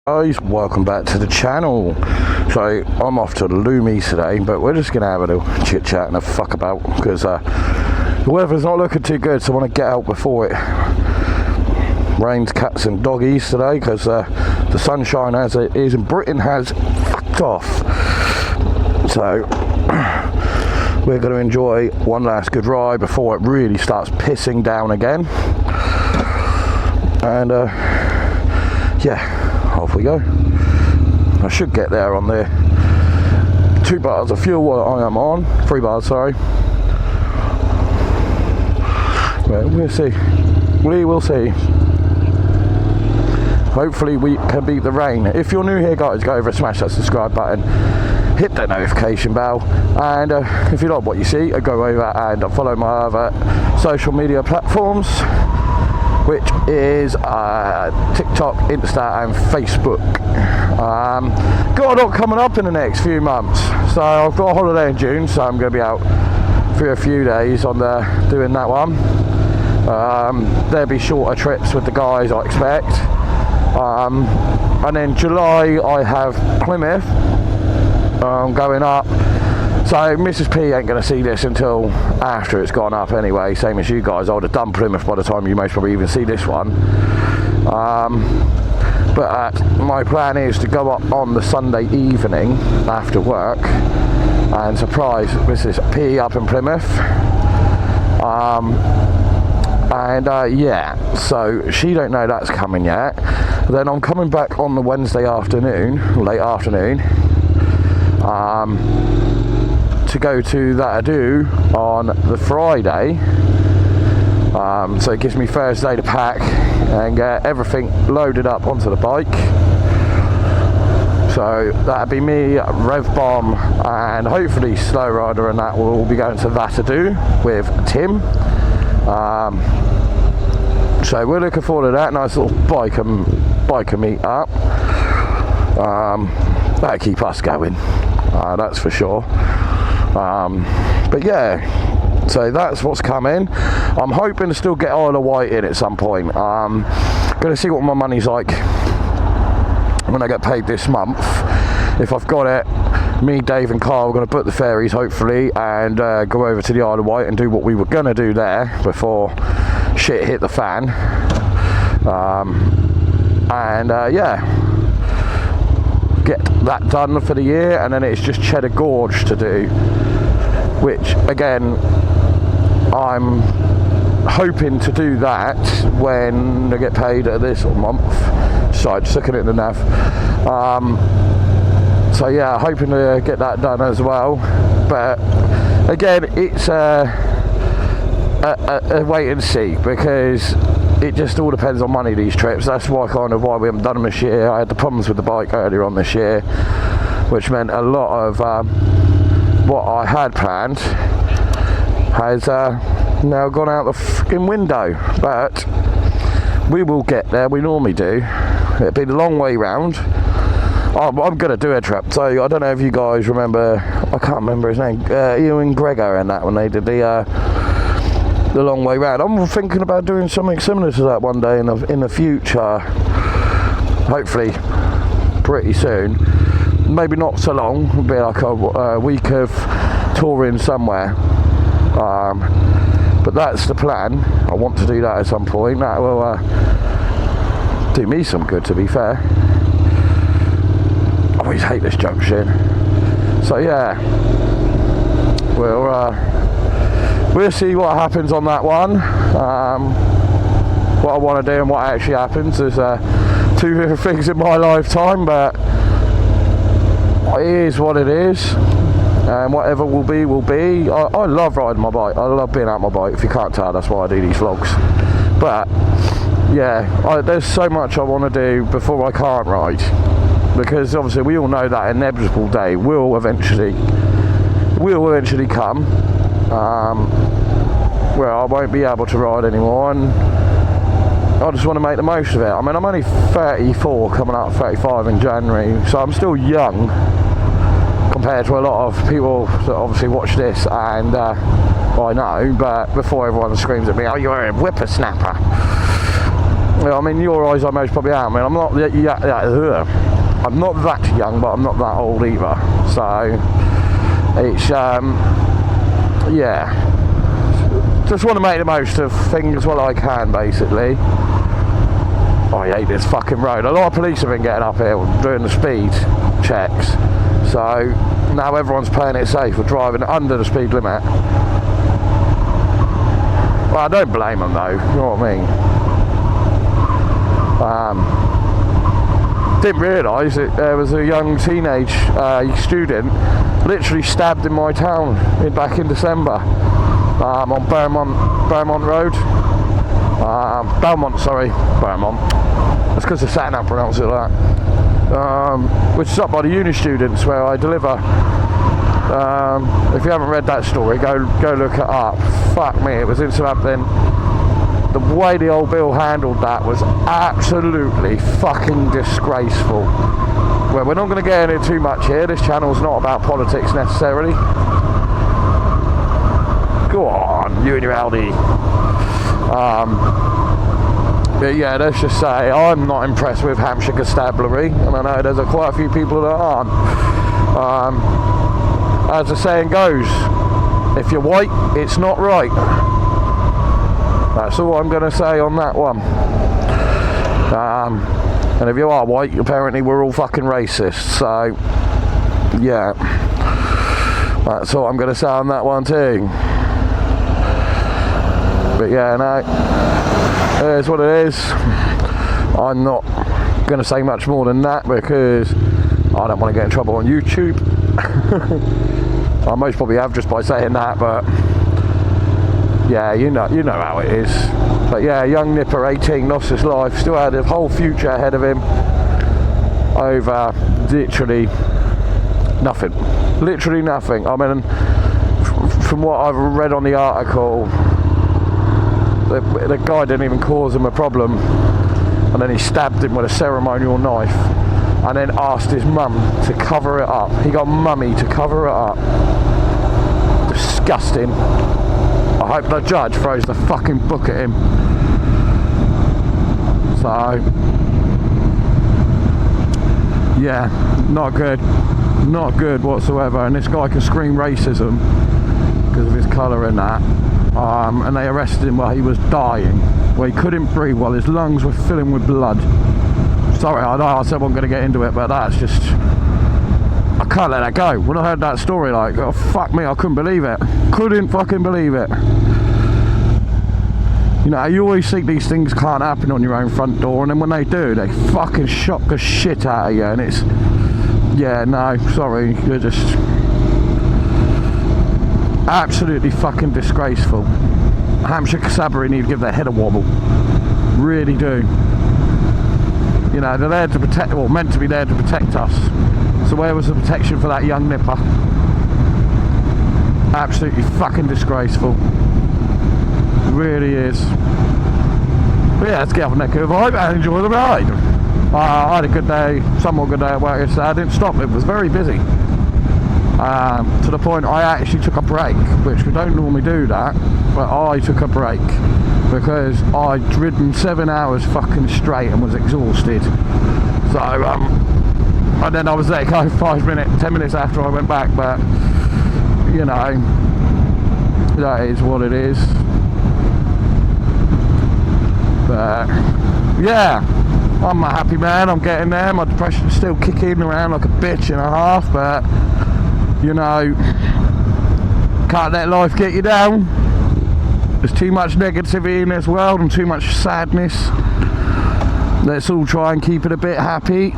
Guys, welcome back to the channel. So I'm off to Loomies today, but we're just gonna have a little chit chat and a fuck about because the weather's not looking too good, so I want to get out before it rains cats and doggies today, because the sunshine as it is in Britain has fucked off. So we're going to enjoy one last good ride before it really starts pissing down again, and yeah, off we go. I should get there on the 2 bars of fuel while I am on. 3 bars, sorry. Well, we'll see. We will see. Hopefully we can beat the rain. If you're new here, guys, go over and smash that subscribe button, hit that notification bell, and if you like what you see, go over and follow my other social media platforms, which is TikTok, Insta and Facebook. Got a lot coming up in the next few months. So I've got a holiday in June, so I'm going to be out for a few days on doing that one. There'll be shorter trips with the guys, I expect. And then July I have Plymouth going up. So Mrs. P ain't going to see this until after it's gone up anyway, same as you guys. I would have done Plymouth by the time you most probably even see this one. But my plan is to go up on the Sunday evening after work and surprise Mrs. P up in Plymouth. Yeah, so she don't know that's coming yet. Then I'm coming back on the Wednesday afternoon, late afternoon, to go to that ado on the Friday. So it gives me Thursday to pack and get everything loaded up onto the bike. So that'd be me, Rev Bomb, and hopefully Slow Rider, and that will all be going to that ado with Tim. So we're looking forward to that. Nice little biker meet up. That'll keep us going, that's for sure. But yeah, so that's what's coming. I'm hoping to still get Isle of Wight in at some point. Gonna see what my money's like when I get paid this month. If I've got it, me, Dave and Carl are going to book the ferries hopefully and go over to the Isle of Wight and do what we were going to do there before shit hit the fan. Yeah, get that done for the year, and then it's just Cheddar Gorge to do, which again I'm hoping to do that when I get paid at this month. Sorry, just looking at the nav. So yeah, hoping to get that done as well, but again it's a wait and see, because it just all depends on money, these trips. That's why we haven't done them this year. I had the problems with the bike earlier on this year, which meant a lot of what I had planned has now gone out the fucking window. But we will get there, we normally do. It'll be the long way round. I'm going to do a trip. So I don't know if you guys remember, I can't remember his name, Ewan Gregor and that, when they did the long way round. I'm thinking about doing something similar to that one day in the future, hopefully pretty soon. Maybe not so long, it'll be like a week of touring somewhere, but that's the plan. I want to do that at some point. That will do me some good, to be fair. I always hate this junction. So yeah, we'll see what happens on that one. What I want to do and what actually happens is 2 different things in my lifetime, but it is what it is, and whatever will be will be. I love riding my bike. I love being out my bike. If you can't tell, that's why I do these vlogs. But yeah, there's so much I want to do before I can't ride, because obviously we all know that inevitable day will eventually come, where I won't be able to ride anymore, and I just want to make the most of it. I mean, I'm only 34, coming out 35 in January, so I'm still young compared to a lot of people that obviously watch this, and I know, but before everyone screams at me, oh, you're a whippersnapper, I mean, your eyes I most probably am. I mean, I'm not I'm not that young, but I'm not that old either. So it's yeah, just want to make the most of things while I can, basically. I hate this fucking road. A lot of police have been getting up here doing the speed checks, so now everyone's playing it safe for driving under the speed limit. Well, I don't blame them though, you know what I mean? Didn't realise that there was a young teenage student literally stabbed in my town back in December, on Beaumont Road. Belmont, sorry, Beaumont. That's because the sat-nav pronounce it like that. Which is up by the uni students where I deliver. If you haven't read that story, go look it up. Fuck me, it was in Southampton. The way the old Bill handled that was absolutely fucking disgraceful. Well, we're not going to get into too much here. This channel's not about politics necessarily. Go on, you and your Audi. But yeah, let's just say I'm not impressed with Hampshire Constabulary, and I know there's quite a few people that aren't. As the saying goes, if you're white, it's not right. That's all I'm going to say on that one. And if you are white, apparently we're all fucking racist. So yeah, that's all I'm going to say on that one too. But yeah, no, it is what it is. I'm not going to say much more than that because I don't want to get in trouble on YouTube. I most probably have just by saying that, but yeah, you know how it is. But yeah, young nipper, 18, lost his life, still had a whole future ahead of him over literally nothing. Literally nothing. I mean, from what I've read on the article, the guy didn't even cause him a problem, and then he stabbed him with a ceremonial knife and then asked his mum to cover it up. He got mummy to cover it up. Disgusting. I hope the judge throws the fucking book at him. So yeah, not good. Not good whatsoever. And this guy can scream racism because of his colour and that. And they arrested him while he was dying, where he couldn't breathe, while his lungs were filling with blood. Sorry, I know I said I wasn't going to get into it, but that's just, I can't let that go. When I heard that story, like, oh fuck me, I couldn't believe it. Couldn't fucking believe it. You know, you always think these things can't happen on your own front door, and then when they do, they fucking shock the shit out of you, and it's, yeah, no, sorry, you're just absolutely fucking disgraceful. Hampshire Constabulary need to give their head a wobble. Really do. You know, they're there to protect, or meant to be there to protect us. So where was the protection for that young nipper? Absolutely fucking disgraceful. It really is. But yeah, let's get off on that good vibe and enjoy the ride. I had a good day, somewhat good day at work yesterday. I didn't stop, it was very busy. To the point I actually took a break, which we don't normally do that, but I took a break because I'd ridden 7 hours fucking straight and was exhausted. So and then I was there go 10 minutes after I went back, but you know, that is what it is. But yeah, I'm a happy man, I'm getting there. My depression's still kicking around like a bitch and a half, but you know, can't let life get you down. There's too much negativity in this world and too much sadness. Let's all try and keep it a bit happy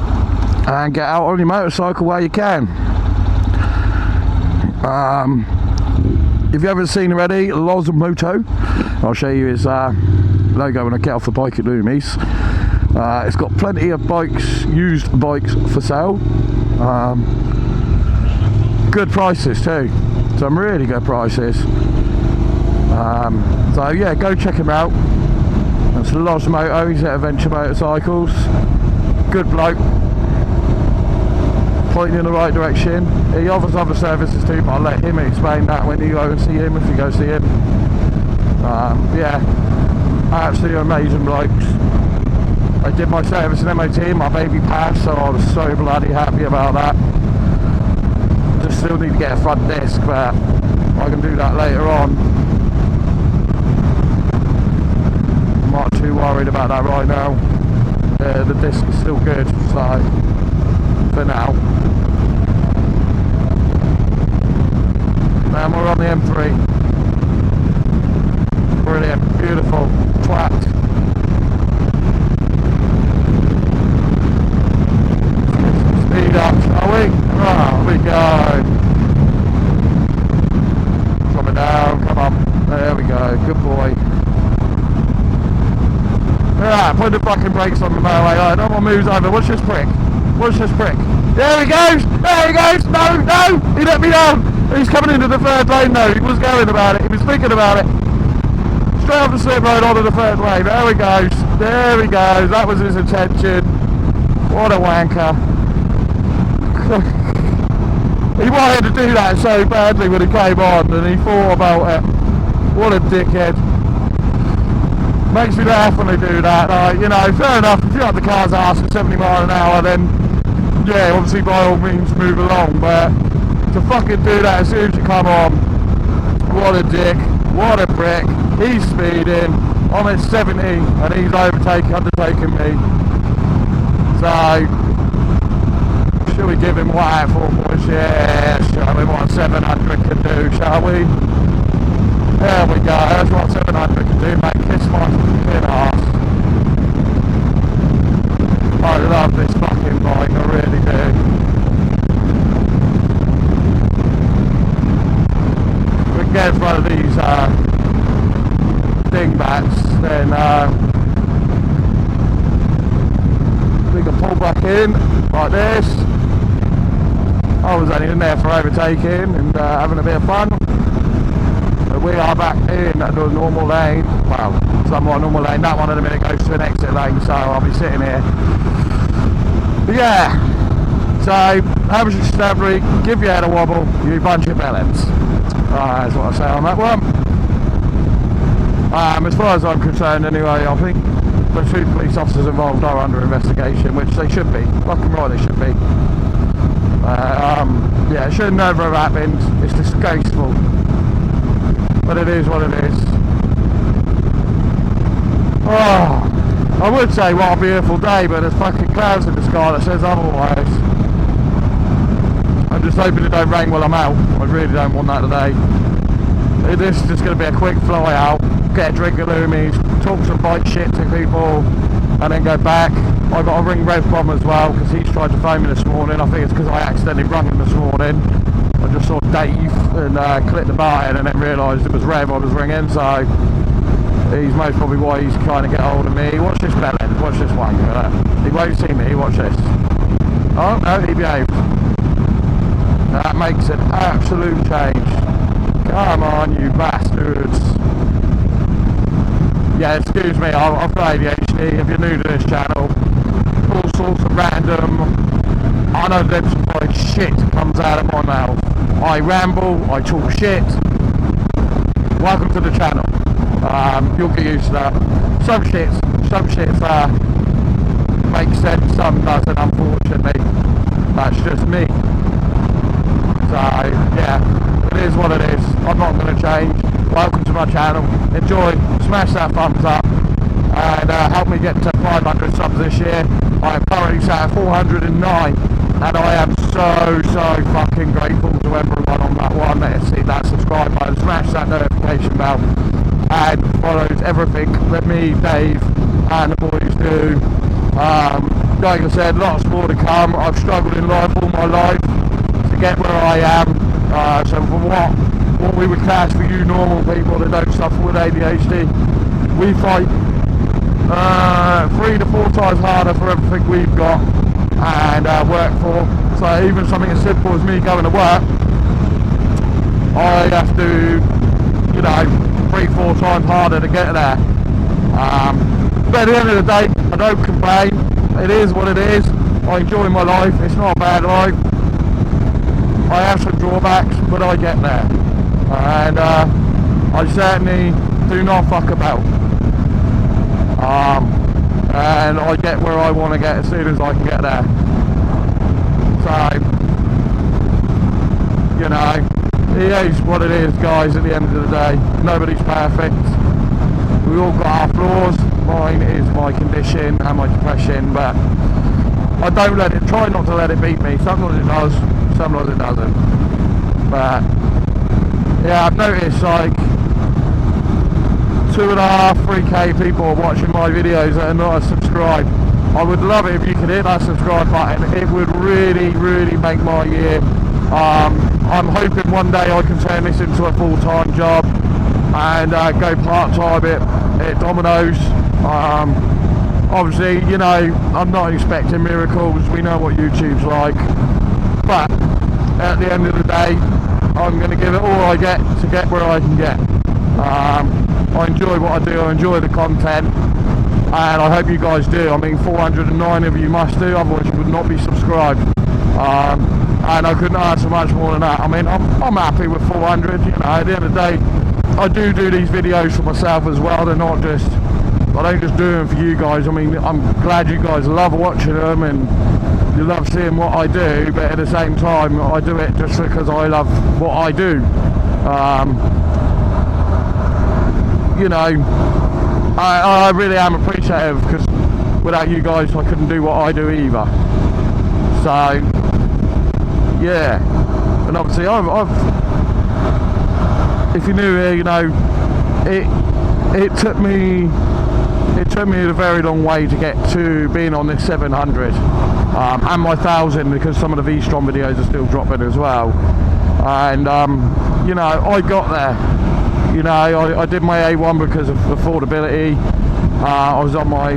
and get out on your motorcycle while you can. If you haven't seen already, Loz Moto, I'll show you his logo when I get off the bike at Loomies. It's got plenty of bikes, used bikes for sale. Good prices too, some really good prices. So yeah, go check him out. That's Loz Moto, he's at Adventure Motorcycles. Good bloke, pointing in the right direction. He offers other services too, but I'll let him explain that when you go and see him, if you go see him. Yeah, absolutely amazing blokes. I did my service and MOT, my baby passed, so I was so bloody happy about that. Just still need to get a front disc, but I can do that later on. I'm not too worried about that right now. The disc is still good, so for now. And we're on the M3. Brilliant, beautiful, flat. Speed up, shall we? Right, we go. Drop it down, come on. There we go, good boy. Right, put the fucking brakes on the motorway. Right, no one moves over. Watch this prick. Watch this prick. There he goes! There he goes! No, no! He let me down! He's coming into the third lane now. He was going about it. He was thinking about it. Straight off the slip road onto the third lane. There he goes. There he goes. That was his intention. What a wanker. He wanted to do that so badly when he came on and he thought about it. What a dickhead. Makes me laugh when they do that. You know, fair enough, if you're up the car's ass at 70 miles an hour, then yeah, obviously by all means move along, but to fucking do that as soon as you come on, what a dick, what a prick. He's speeding, I'm at 70 and he's undertaking me. So, should we give him what out for, boys? Yeah, show him what 700 can do, shall we? There we go, that's what 700 can do, mate. Kiss my fucking ass. I love this fucking bike, I really do. If we can get one of these dingbats, then we can pull back in like this. I was only in there for overtaking and having a bit of fun. But we are back in the normal lane. Well, somewhat normal lane. That one in a minute goes to an exit lane, so I'll be sitting here. But yeah, so average discovery, give your head a wobble, you bunch of bellends. That's what I say on that one. As far as I'm concerned anyway, I think the 2 police officers involved are under investigation, which they should be. Fucking right they should be. Yeah, it should never have happened. It's disgraceful. But it is what it is. Oh, I would say what a beautiful day, but there's fucking clouds in the sky that says otherwise. I'm just hoping it don't rain while I'm out. I really don't want that today. This is just going to be a quick fly out, get a drink of Loomies, talk some bike shit to people, and then go back. I got to ring Rev Bomb as well, because he's tried to phone me this morning. I think it's because I accidentally rung him this morning. I just saw Dave and clicked the button and then realised it was Rev I was ringing, so he's most probably why he's trying to get hold of me. Watch this bellend, watch this one. He won't see me, watch this. Oh no, he behaved. That makes an absolute change. Come on, you bastards. Yeah, excuse me, I've got ADHD. If you're new to this channel, all sorts of random, unidentified shit comes out of my mouth. I ramble, I talk shit. Welcome to the channel. You'll get used to that. Some shits makes sense, some doesn't, unfortunately. That's just me. So, yeah, it is what it is. I'm not going to change. Welcome to my channel. Enjoy, smash that thumbs up, and help me get to 500 subs this year. I am currently sat at 409, and I am so fucking grateful to everyone on that one that has seen that subscribe button, smash that notification bell, and follows everything that me, Dave, and the boys do. Like I said, lots more to come. I've struggled in life all my life to get where I am. So for what we would class for you normal people that don't suffer with ADHD, we fight 3 to 4 times harder for everything we've got and work for. So even something as simple as me going to work, I have to, 3-4 times harder to get there. But at the end of the day, I don't complain. It is what it is. I enjoy my life. It's not a bad life. I have some drawbacks, but I get there. And I certainly do not fuck about. And and I get where I want to get as soon as I can get there. So, you know, it is what it is, guys. At the end of the day, nobody's perfect. We all got our flaws. Mine is my condition and my depression, but I don't try not to let it beat me. Sometimes it does, sometimes it doesn't. But yeah, I've noticed like 2.5, 3k people are watching my videos that are not subscribed. I would love it if you could hit that subscribe button. It would really, really make my year. I'm hoping one day I can turn this into a full-time job and go part-time at Domino's. Obviously, you know, I'm not expecting miracles. We know what YouTube's like. But at the end of the day, I'm going to give it all I get to get where I can get. I enjoy what I do. I enjoy the content. And I hope you guys do. I mean, 409 of you must do, otherwise you would not be subscribed. And I couldn't ask for much more than that. I mean, I'm happy with 400. You know, at the end of the day, I do these videos for myself as well. They're not just, I don't just do them for you guys. I mean, I'm glad you guys love watching them and you love seeing what I do, but at the same time, I do it just because I love what I do. You know, I really am appreciative, because without you guys, I couldn't do what I do either. So, yeah, and obviously if you're new here, you know, it took me a very long way to get to being on this 700 and my 1000, because some of the V-Strom videos are still dropping as well. And you know, I got there. You know, I did my A1 because of affordability. I was on my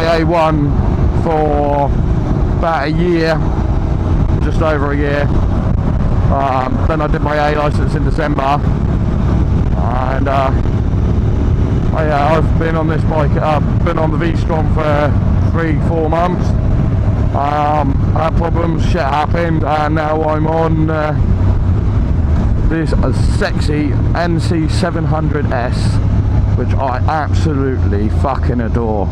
A1 for about a year, just over a year. Then I did my A license in December, and I've been on this bike. I've been on the V-Strom for 3-4 months. Had problems, shit happened, and now I'm on this sexy NC700S, which I absolutely fucking adore.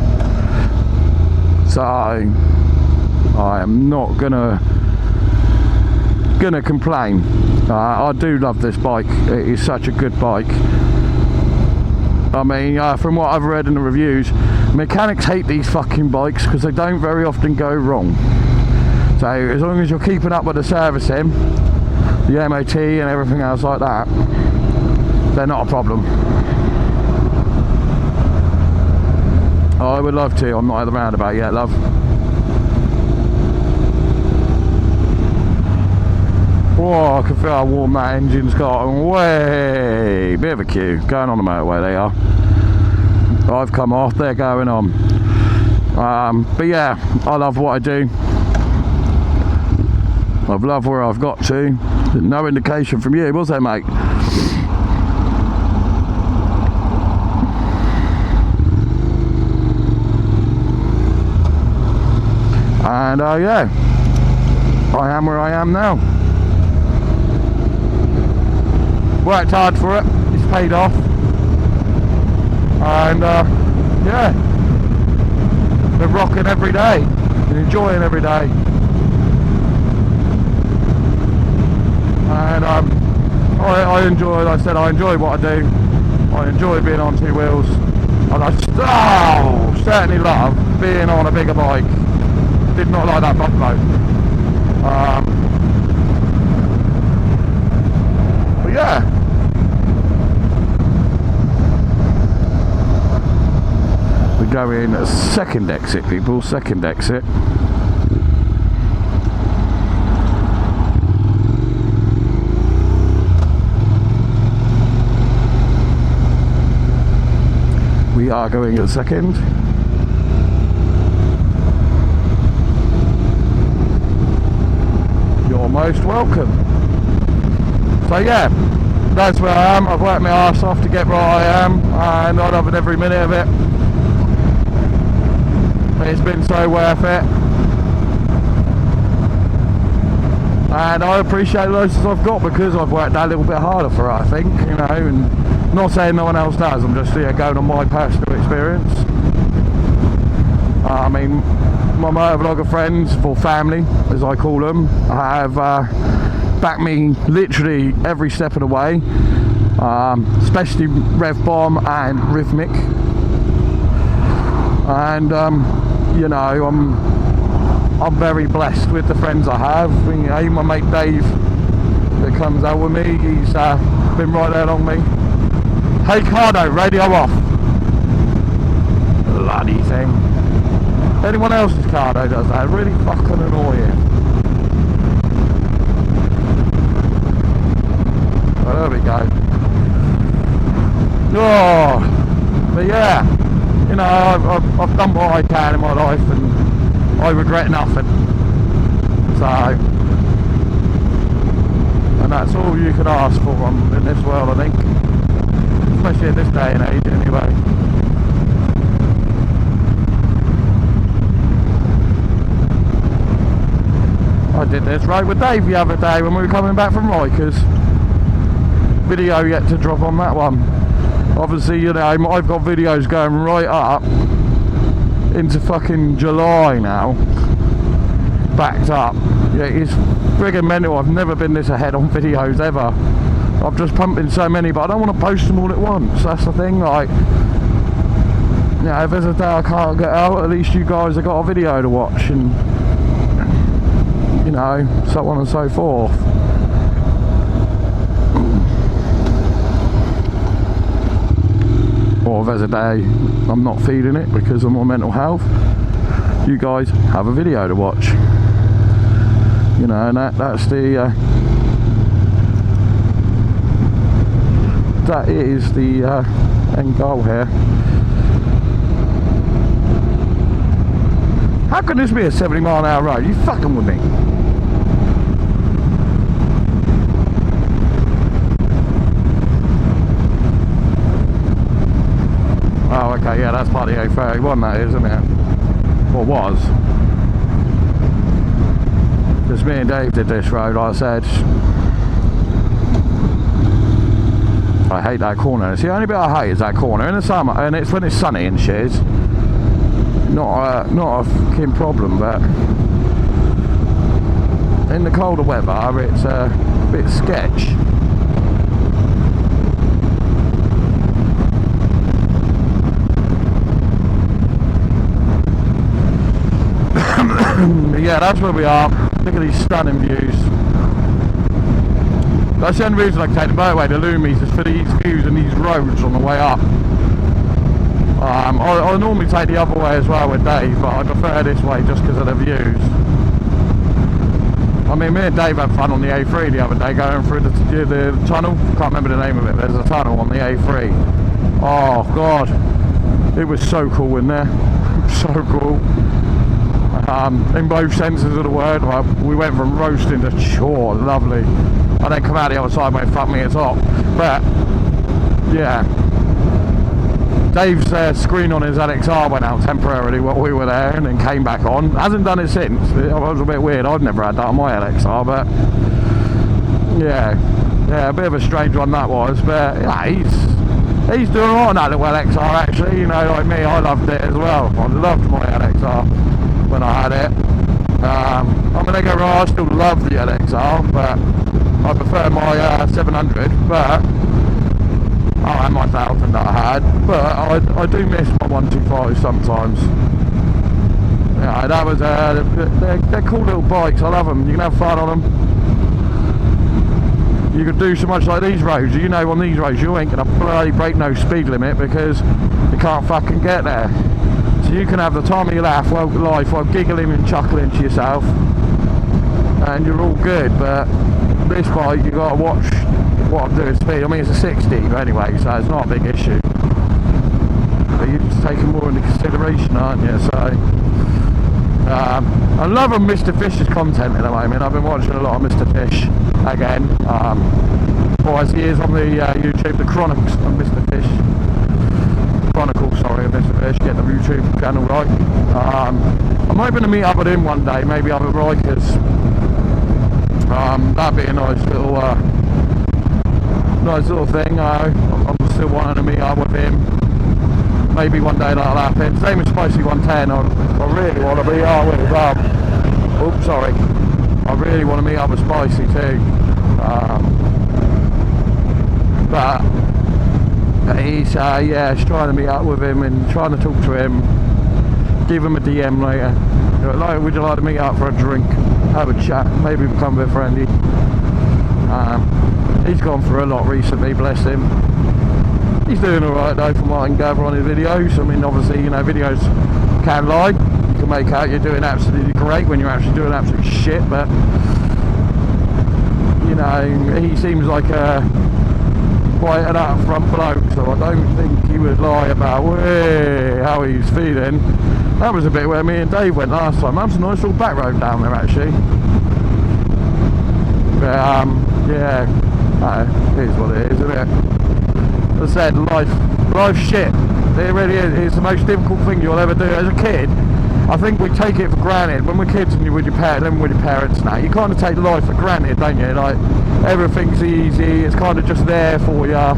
So I am not gonna complain. I do love this bike. It is such a good bike. I mean, from what I've read in the reviews, mechanics hate these fucking bikes because they don't very often go wrong. So as long as you're keeping up with the servicing, the MOT and everything else like that, they're not a problem. I would love to. I'm not at the roundabout yet, love. Whoa, I can feel how warm that engine's got. Way, bit of a queue. Going on the motorway, they are. I've come off, they're going on. But yeah, I love what I do. I've loved where I've got to. No indication from you, was there, mate? And yeah, I am where I am now. Worked hard for it, it's paid off. And yeah, we're rocking every day and enjoying every day. And I enjoy, like I said, I enjoy what I do. I enjoy being on two wheels, and I certainly love being on a bigger bike. Did not like that buffalo. But yeah. We're going second exit, people, second exit. We are going at second. You're most welcome. So yeah, that's where I am. I've worked my arse off to get where I am, and I love every minute of it. It's been so worth it, and I appreciate the license I've got because I've worked that little bit harder for it, I think, you know, and not saying no one else does, I'm just going on my personal experience. I mean, my motovlogger friends, or family as I call them, have backed me literally every step of the way, especially Rev Bomb and Rhythmic. And you know, I'm very blessed with the friends I have. You know, my mate Dave that comes out with me, he's been right there along me. Hey Cardo, radio off. Bloody thing. Anyone else's Cardo does that, really fucking annoying. Well, there we go. Oh, but yeah, you know, I've done what I can in my life and I regret nothing. So, and that's all you can ask for in this world, I think. Especially in this day and age, anyway. I did this right with Dave the other day when we were coming back from Rikers. Video yet to drop on that one. Obviously, you know, I've got videos going right up into fucking July now. Backed up. Yeah, it's friggin' mental. I've never been this ahead on videos ever. I've just pumped in so many, but I don't want to post them all at once. That's the thing, like, you know, if there's a day I can't get out, at least you guys have got a video to watch, and, you know, so on and so forth. Or if there's a day I'm not feeling it because of my mental health, you guys have a video to watch. You know, and that's the that is the end goal here. How can this be a 70-mile-an-hour road? You fucking with me? Oh, okay, yeah, that's part of the A31, that is, isn't it? Or was. Just me and Dave did this road, like I said. I hate that corner. It's the only bit I hate is that corner in the summer, and it's when it's sunny and shit. Not a fucking problem, but in the colder weather, it's a bit sketch. Yeah, that's where we are. Look at these stunning views. That's the only reason I can take the motorway to Loomies, is for these views and these roads on the way up. I normally take the other way as well with Dave, but I prefer this way just because of the views. I mean, me and Dave had fun on the A3 the other day going through the tunnel. Can't remember the name of it. There's a tunnel on the A3. Oh God, it was so cool in there. So cool. In both senses of the word. We went from roasting to chore, lovely. I then come out the other side where fuck me, it's hot. But yeah, Dave's screen on his LXR went out temporarily while we were there, and then came back on. Hasn't done it since. It was a bit weird. I've never had that on my LXR, but yeah, a bit of a strange one that was. But yeah, he's doing alright on that little LXR actually. You know, like me, I loved it as well. I loved my LXR when I had it. I mean, I go right, I still love the LXR, but I prefer my 700, but and my 1000 that I had, but I do miss my 125 sometimes. Yeah, that was they're cool little bikes. I love them. You can have fun on them. You could do so much like these roads. You know, on these roads you ain't gonna bloody break no speed limit because you can't fucking get there. So you can have the time of your life while giggling and chuckling to yourself, and you're all good. But this bike, you got to watch what I'm doing speed. I mean, it's a 60 anyway, so it's not a big issue. But you're just taking more into consideration, aren't you? So I'm loving Mr. Fish's content at the moment. I've been watching a lot of Mr. Fish again. Or as he is on the YouTube, the Chronicles of Mr. Fish. Chronicles, sorry, of Mr. Fish. Get the YouTube channel right. I'm hoping to meet up with him one day, maybe up at Rikers. That'd be a nice little thing. I'm still wanting to meet up with him. maybe one day that'll happen. Same with Spicy 110. I really want to meet up with oops, sorry. I really want to meet up with Spicy too. But he's he's trying to meet up with him and trying to talk to him. Give him a DM later. Like, would you like to meet up for a drink? Have a chat, maybe become a bit friendly. He's gone through a lot recently, bless him. He's doing alright though, from what I can gather on his videos. I mean, obviously, you know, videos can lie. You can make out you're doing absolutely great when you're actually doing absolute shit, but you know, he seems like quite an upfront bloke, so I don't think he would lie about how he's feeling. That was a bit where me and Dave went last time. That was a nice little back road down there actually. But yeah, it is what it is, isn't it? As I said, life's shit. It really is. It's the most difficult thing you'll ever do. As a kid, I think we take it for granted. When we're kids and you're with your parents now, you kind of take life for granted, don't you? Like, everything's easy, it's kind of just there for you.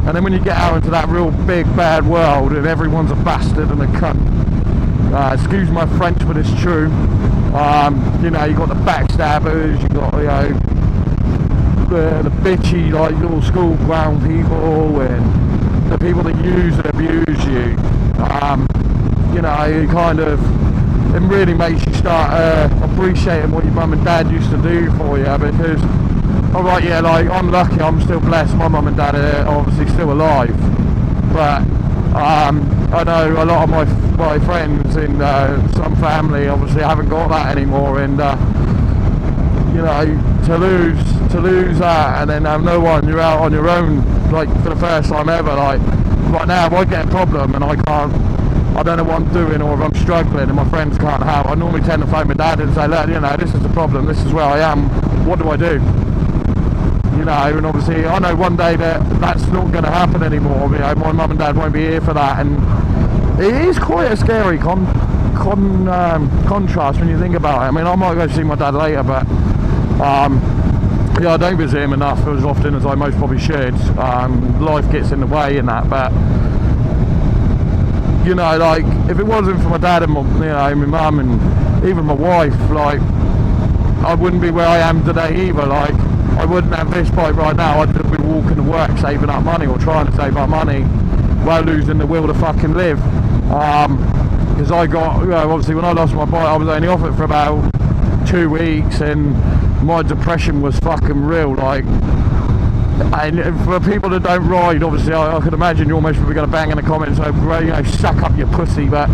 And then when you get out into that real big bad world and everyone's a bastard and a cunt, excuse my French, but it's true. You know, you got the backstabbers, you got, you know, the bitchy, like, little school ground people, and the people that use and abuse you. You know, you kind of, it really makes you start appreciating what your mum and dad used to do for you, because, alright, yeah, like, I'm lucky, I'm still blessed, my mum and dad are obviously still alive, but I know a lot of my friends in some family obviously haven't got that anymore, and you know, to lose that and then have no one, you're out on your own, like, for the first time ever. Like, right now, if I get a problem and I don't know what I'm doing, or if I'm struggling and my friends can't help, I normally tend to phone my dad and say, look, you know, this is the problem, this is where I am, what do I do? You know, and obviously I know one day that's not going to happen anymore. You know, my mum and dad won't be here for that, and it is quite a scary contrast when you think about it. I mean, I might go see my dad later, but yeah, I don't visit him enough as often as I most probably should. Life gets in the way and that, but you know, like, if it wasn't for my dad and my mum and even my wife, like, I wouldn't be where I am today either. Like, I wouldn't have this bike right now. I'd just be walking to work, saving up money, or trying to save up money, while losing the will to fucking live. Because I got, you know, obviously when I lost my bike, I was only off it for about 2 weeks, and my depression was fucking real. Like, and for people that don't ride, obviously I could imagine you're almost probably going to bang in the comments, so, you know, suck up your pussy, but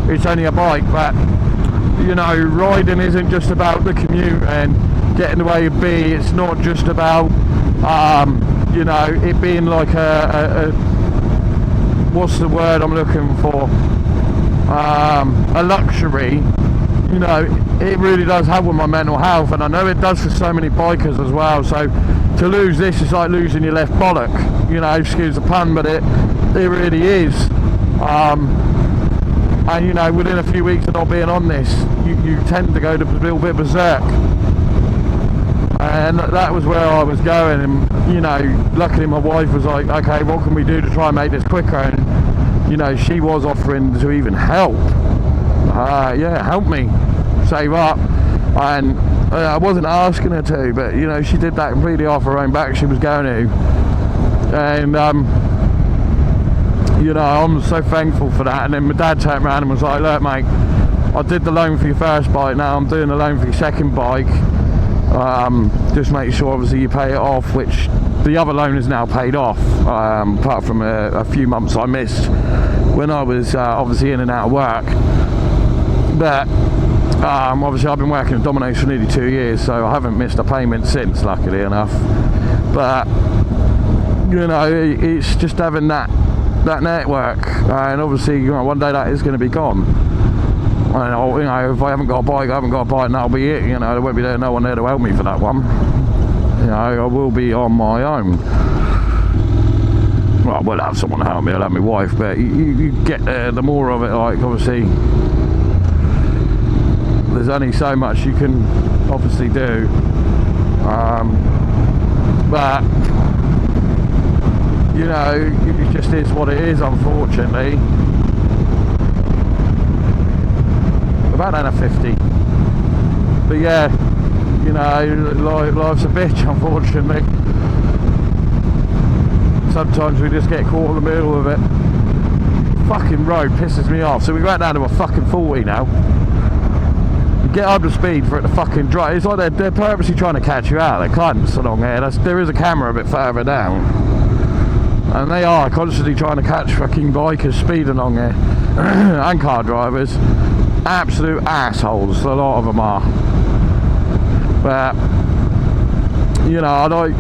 it's only a bike. But you know, riding isn't just about the commute and getting the way you be. It's not just about you know, it being like a what's the word I'm looking for, a luxury. You know, it really does help with my mental health, and I know it does for so many bikers as well. So to lose this is like losing your left bollock, you know, excuse the pun, but it really is. And you know, within a few weeks of not being on this, you tend to go a little bit berserk, and that was where I was going. And you know, luckily my wife was like, okay, what can we do to try and make this quicker? And you know, she was offering to even help. Yeah, help me save up. And I wasn't asking her to, but you know, she did that completely off her own back. She was going to, and you know, I'm so thankful for that. And then my dad turned around and was like, look mate, I did the loan for your first bike, now I'm doing the loan for your second bike. Just make sure obviously you pay it off, which the other loan is now paid off, apart from a few months I missed when I was obviously in and out of work. But obviously I've been working at Domino's for nearly 2 years, so I haven't missed a payment since, luckily enough. But you know, it's just having that network, and obviously, you know, one day that is going to be gone. And you know, if I haven't got a bike, and that'll be it. You know, there won't be no one there to help me for that one. You know, I will be on my own. Well, I will have someone help me. I'll have my wife, but you get there, the more of it, like, obviously there's only so much you can obviously do, but you know, it just is what it is, unfortunately. About down to 50. But yeah, you know, life's a bitch, unfortunately. Sometimes we just get caught in the middle of it. Fucking road pisses me off. So we went down to a fucking 40 now. Get up to speed for it to fucking drive. It's like they're purposely trying to catch you out. They're cunts along here. There is a camera a bit further down. And they are constantly trying to catch fucking bikers speeding along here. And car drivers. Absolute assholes. A lot of them are. But, you know, like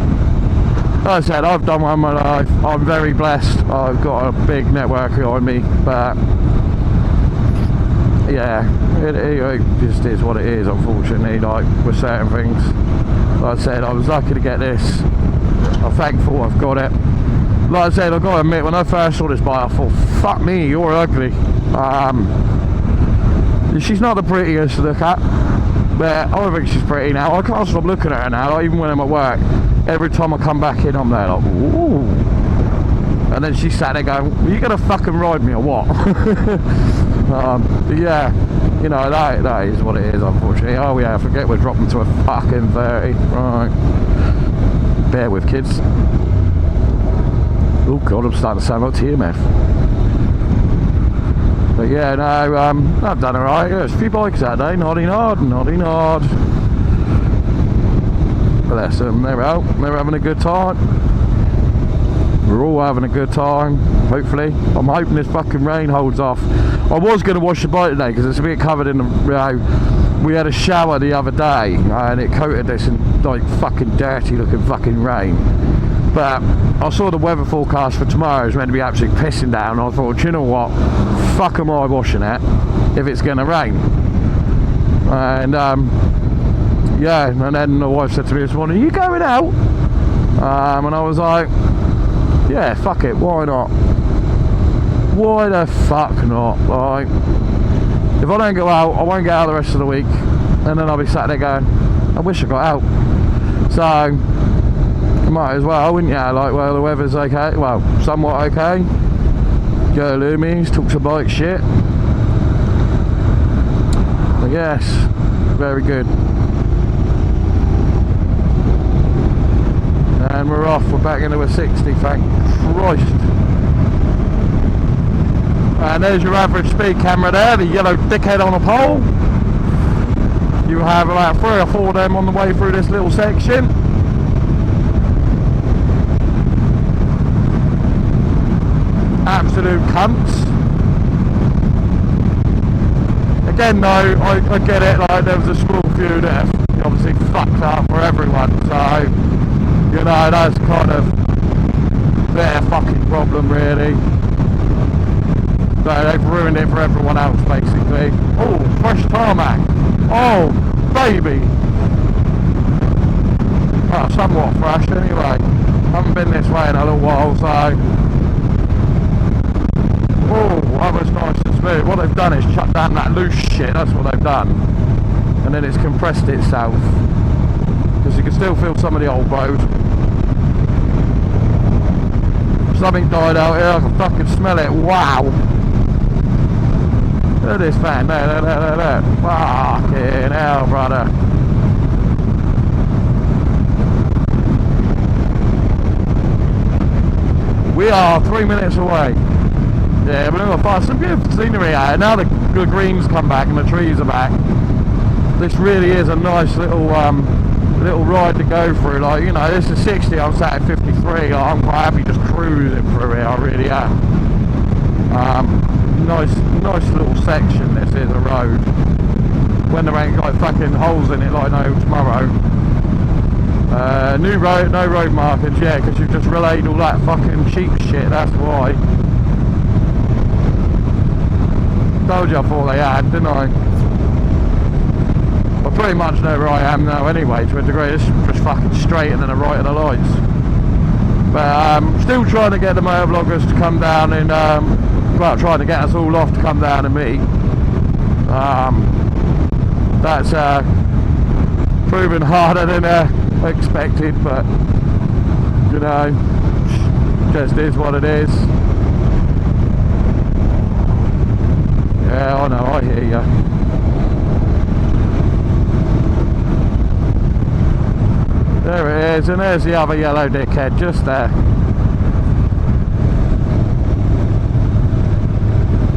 I said, I've done one in my life. I'm very blessed. I've got a big network behind me. But, yeah, it just is what it is, unfortunately, like with certain things. Like I said, I was lucky to get this. I'm thankful I've got it. Like I said, I've got to admit, when I first saw this bike, I thought, fuck me, you're ugly. She's not the prettiest to look at, but I think she's pretty now. I can't stop looking at her now, like, even when I'm at work. Every time I come back in, I'm there like, ooh. And then she sat there going, are you going to fucking ride me or what? But yeah, you know, that is what it is, unfortunately. Oh yeah, I forget we're dropping to a fucking 30. Right. Bear with, kids. Oh god, I'm starting to sound like TMF. But yeah, no, I've done alright. There's a few bikes that day. Noddy nod. Bless them, they're out. They're having a good time. We're all having a good time, hopefully. I'm hoping this fucking rain holds off. I was going to wash the bike today because it's a bit covered in the, you know, we had a shower the other day and it coated this in like fucking dirty looking fucking rain. But I saw the weather forecast for tomorrow is meant to be absolutely pissing down. I thought, you know what, fuck am I washing it if it's going to rain? And yeah, and then the wife said to me this morning, are you going out? And I was like, yeah, fuck it, why not? Why the fuck not? Like, if I don't go out, I won't get out the rest of the week, and then I'll be sat there going, I wish I got out. So, you might as well, wouldn't you? Like, well, the weather's okay, well, somewhat okay. Go to Loomies, talk some bike shit. But yes, very good. And we're off, we're back into a 60, thank Christ. And there's your average speed camera there, the yellow dickhead on a pole. You have about 3 or 4 of them on the way through this little section. Absolute cunts. Again though, I get it, like there was a small few that have obviously fucked up for everyone, so you know, that's kind of their fucking problem really. So they've ruined it for everyone else basically. Oh, fresh tarmac. Oh, baby. Oh, somewhat fresh anyway. Haven't been this way in a little while, so. Oh, that was nice and smooth. What they've done is shut down that loose shit, that's what they've done. And then it's compressed itself. Because you can still feel some of the old road. Something died out here, I can fucking smell it. Wow. Look at this fan, there. Fucking hell, brother. We are 3 minutes away. Yeah, but we've got some beautiful scenery out. Now the greens come back and the trees are back. This really is a nice little little ride to go through. Like, you know, this is 60, I'm sat at 53. I'm quite happy just cruising through here, I really am. Nice little section this is, a road. When there ain't got fucking holes in it like no tomorrow. New road, no road markings, yeah, because you've just relayed all that fucking cheap shit, that's why. Told you I thought they had, didn't I? I pretty much know where I am now anyway, to a degree. It's just fucking straight and then the right of the lights. But I'm still trying to get the motovloggers to come down and, well, trying to get us all off to come down and meet. That's proving harder than expected, but, you know, Just is what it is. Yeah, I know, I hear you. There it is, and there's the other yellow dickhead just there.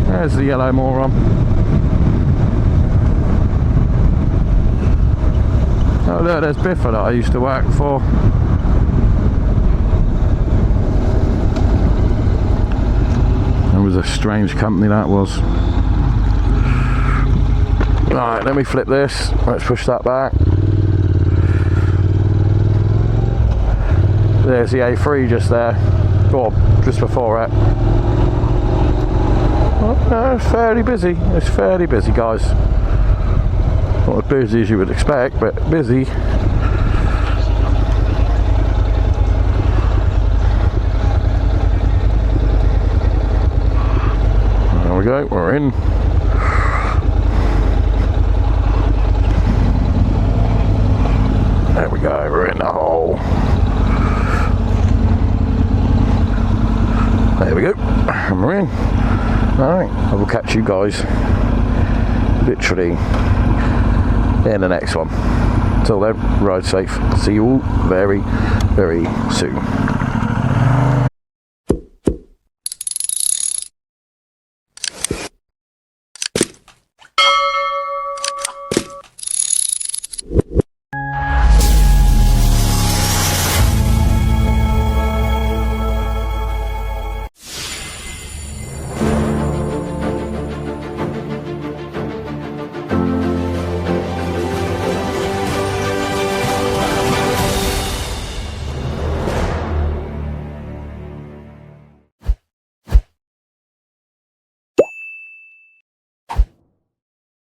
There's the yellow moron. Oh look, there's Biffa that I used to work for. That was a strange company, that was. Right, let me flip this. Let's push that back. There's the A3 just there. Or just before it. Oh, no, it's fairly busy. It's fairly busy, guys. Not as busy as you would expect, but busy. There we go, we're in. There we go, we're in the hole. There we go, and we're in. Alright, I will catch you guys literally in the next one. Till then, ride safe. See you all very, very soon.